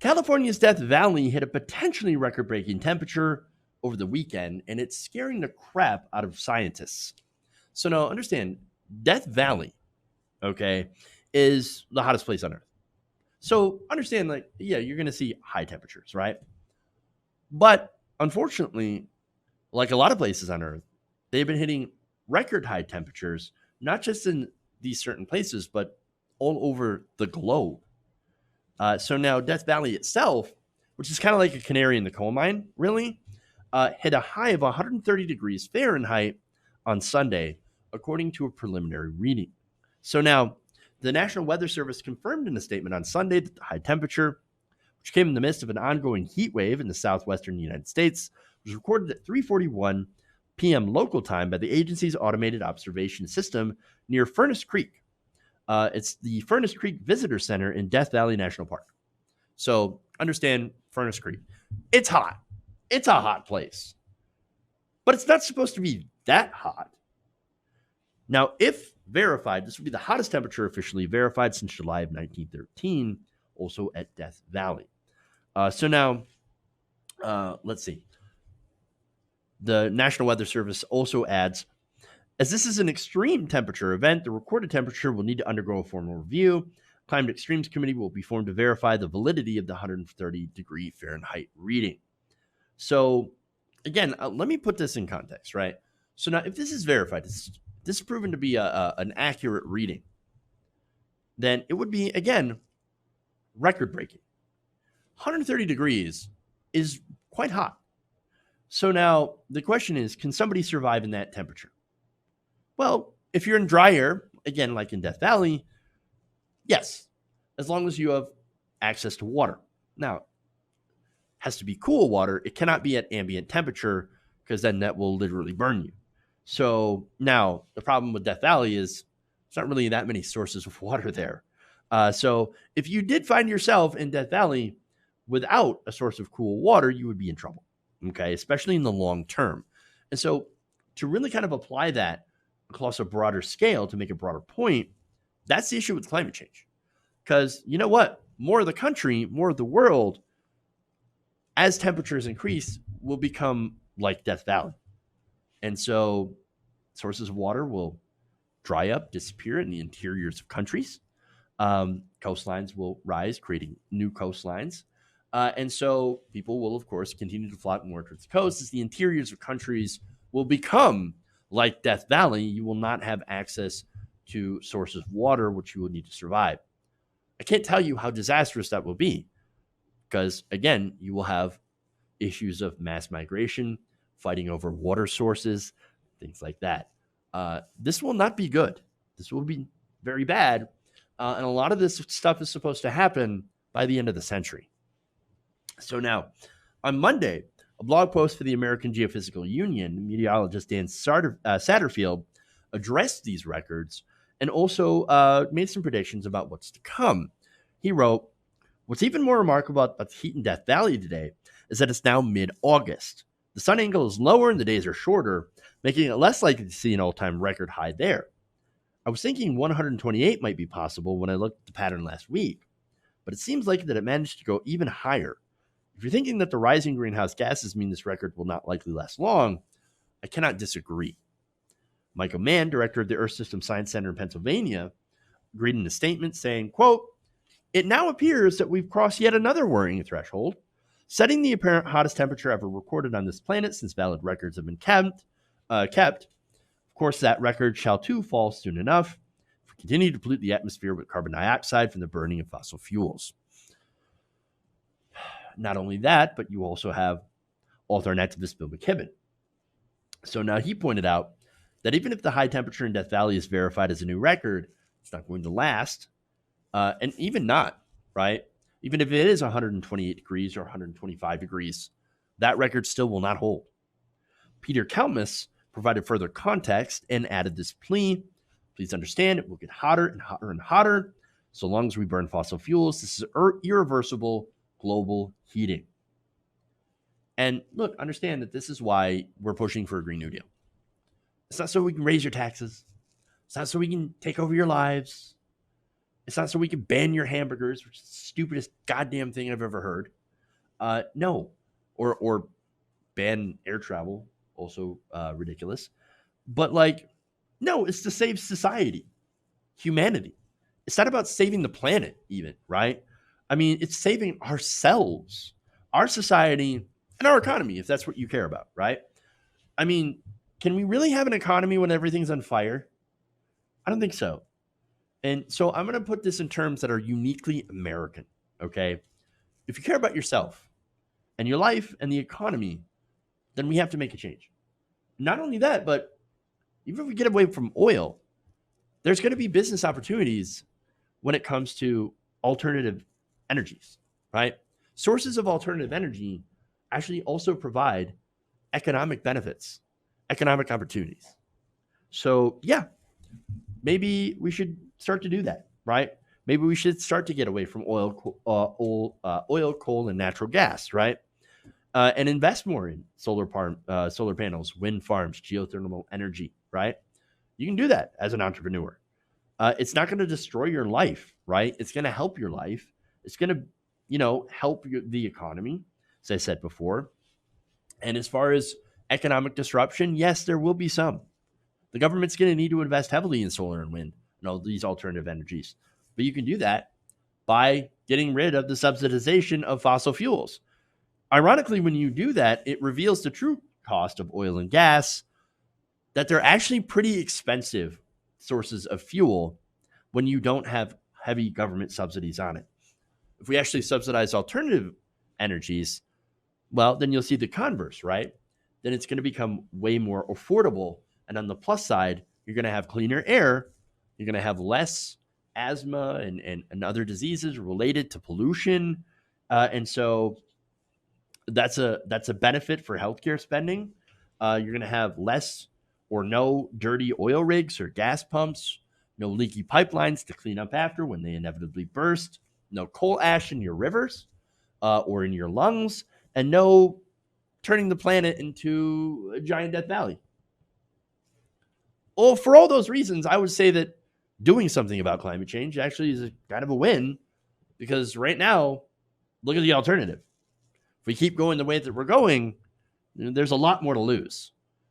California's Death Valley hit a potentially record-breaking temperature over the weekend, and it's scaring the crap out of scientists. So now understand, Death Valley, okay, is the hottest place on Earth. So understand, like, yeah, you're going to see high temperatures, right? But unfortunately, like a lot of places on Earth, they've been hitting record high temperatures, not just in these certain places, but all over the globe. So now Death Valley itself, which is kind of like a canary in the coal mine, really, hit a high of 130 degrees Fahrenheit on Sunday, according to a preliminary reading. So now the National Weather Service confirmed in a statement on Sunday that the high temperature, which came in the midst of an ongoing heat wave in the southwestern United States, was recorded at 3:41 p.m. local time by the agency's automated observation system near Furnace Creek. It's the Furnace Creek Visitor Center in Death Valley National Park. So understand Furnace Creek. It's hot. It's a hot place. But it's not supposed to be that hot. Now, if verified, this would be the hottest temperature officially verified since July of 1913, also at Death Valley. So now, let's see. The National Weather Service also adds, as this is an extreme temperature event, the recorded temperature will need to undergo a formal review. Climate Extremes Committee will be formed to verify the validity of the 130-degree Fahrenheit reading. So, again, let me put this in context, right? So now, if this is verified, this is proven to be an accurate reading, then it would be, again, record-breaking. 130 degrees is quite hot. So now the question is, can somebody survive in that temperature? Well, if you're in dry air, again, like in Death Valley, yes, as long as you have access to water. Now, it has to be cool water. It cannot be at ambient temperature because then that will literally burn you. So now the problem with Death Valley is there's not really that many sources of water there. So if you did find yourself in Death Valley without a source of cool water, you would be in trouble, okay, especially in the long term. And so to really kind of apply that across a broader scale to make a broader point, that's the issue with climate change. Because you know what? More of the country, more of the world, as temperatures increase, will become like Death Valley. And so sources of water will dry up, disappear in the interiors of countries. Coastlines will rise, creating new coastlines. And so people will, of course, continue to flock more towards the coast as the interiors of countries will become like Death Valley. You will not have access to sources of water, which you will need to survive. I can't tell you how disastrous that will be because, again, you will have issues of mass migration, fighting over water sources, things like that. This will not be good. This will be very bad. And a lot of this stuff is supposed to happen by the end of the century. So now, on Monday, a blog post for the American Geophysical Union, meteorologist Dan Satterfield addressed these records and also made some predictions about what's to come. He wrote, "What's even more remarkable about the heat in Death Valley today is that it's now mid-August. The sun angle is lower and the days are shorter, making it less likely to see an all-time record high there. I was thinking 128 might be possible when I looked at the pattern last week, but it seems likely that it managed to go even higher. If you're thinking that the rising greenhouse gases mean this record will not likely last long, I cannot disagree." Michael Mann, director of the Earth System Science Center in Pennsylvania, agreed in a statement saying, quote, "It now appears that we've crossed yet another worrying threshold, setting the apparent hottest temperature ever recorded on this planet since valid records have been kept. Of course, that record shall too fall soon enough if we continue to pollute the atmosphere with carbon dioxide from the burning of fossil fuels." Not only that, but you also have author and activist Bill McKibben. So now he pointed out that even if the high temperature in Death Valley is verified as a new record, it's not going to last. And even not, right? Even if it is 128 degrees or 125 degrees, that record still will not hold. Peter Kalmus provided further context and added this plea. Please understand, it will get hotter and hotter and hotter. So long as we burn fossil fuels, this is irreversible global heating. And look, understand that this is why we're pushing for a Green New Deal. It's not so we can raise your taxes. It's not so we can take over your lives. It's not so we can ban your hamburgers, which is the stupidest goddamn thing I've ever heard. No, or ban air travel, also ridiculous. But like, no, it's to save society, humanity. It's not about saving the planet, even, right? I mean, it's saving ourselves, our society, and our economy, if that's what you care about, right? I mean, can we really have an economy when everything's on fire? I don't think so. And so I'm going to put this in terms that are uniquely American, okay? If you care about yourself and your life and the economy, then we have to make a change. Not only that, but even if we get away from oil, there's going to be business opportunities when it comes to alternative energies, right? Sources of alternative energy actually also provide economic benefits, economic opportunities. So, yeah, maybe we should start to do that, right? Maybe we should start to get away from oil, coal, and natural gas, right? And invest more in solar panels, wind farms, geothermal energy, right? You can do that as an entrepreneur. It's not going to destroy your life, right? It's going to help your life. It's going to, help the economy, as I said before. And as far as economic disruption, yes, there will be some. The government's going to need to invest heavily in solar and wind and all these alternative energies. But you can do that by getting rid of the subsidization of fossil fuels. Ironically, when you do that, it reveals the true cost of oil and gas, that they're actually pretty expensive sources of fuel when you don't have heavy government subsidies on it. If we actually subsidize alternative energies, well, then you'll see the converse, right? Then it's going to become way more affordable. And on the plus side, you're going to have cleaner air. You're going to have less asthma and other diseases related to pollution. And so that's a benefit for healthcare spending. You're going to have less or no dirty oil rigs or gas pumps, no leaky pipelines to clean up after when they inevitably burst, no coal ash in your rivers or in your lungs, and no turning the planet into a giant Death Valley. Well, for all those reasons, I would say that doing something about climate change actually is kind of a win, because right now, look at the alternative. If we keep going the way that we're going, there's a lot more to lose.